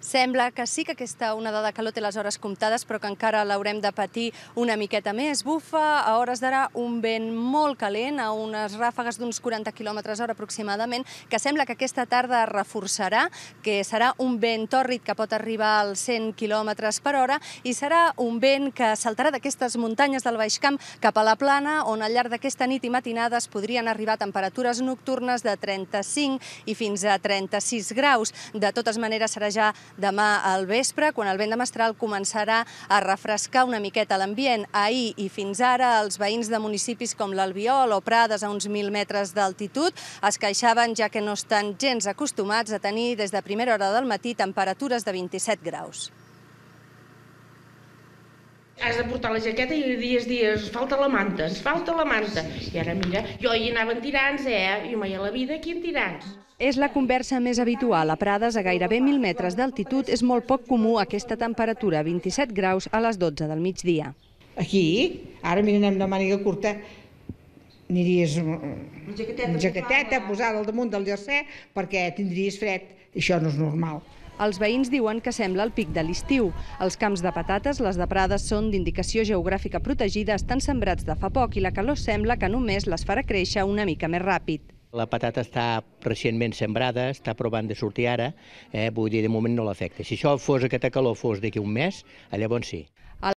Sembla que sí que aquesta onada de calor té les hores comptades, però que encara l'haurem de patir una miqueta més. Bufa a hores d'ara un vent molt calent, a unes ràfegues d'uns 40 km/h aproximadament, que sembla que aquesta tarda es reforçarà, que serà un vent tòrrid que pot arribar als 100 km/h i serà un vent que saltarà d'aquestes muntanyes del Baix Camp cap a la plana, on al llarg d'aquesta nit i matinada es podrien arribar a temperatures nocturnes de 35 i fins a 36 graus. De totes maneres, serà ja demà al vespre, quan el vent de mestral començarà a refrescar una miqueta l'ambient. Ahir i fins ara, els veïns de municipis com l'Albiol o Prades, a uns 1.000 metres d'altitud, es queixaven ja que no estan gens acostumats a tenir des de primera hora del matí temperatures de 27 graus. Has de portar la jaqueta i dies, ens falta la manta, ens falta la manta. I ara mira, jo hi anava en tirants, jo mai a la vida aquí en tirants. És la conversa més habitual. A Prades, a gairebé 1.000 metres d'altitud, és molt poc comú aquesta temperatura, 27 graus a les 12 del migdia. Aquí, ara mira, anem de màniga curta, aniries una jaqueteta posada al damunt del jersei perquè tindries fred. Això no és normal. Els veïns diuen que sembla el pic de l'estiu. Els camps de patates, les de Prades, són d'indicació geogràfica protegida, estan sembrats de fa poc i la calor sembla que només les farà créixer una mica més ràpid. La patata està recentment sembrada, està provant de sortir ara, vull dir, de moment no l'afecta. Si això fos, aquesta calor fos d'aquí un mes, llavors sí.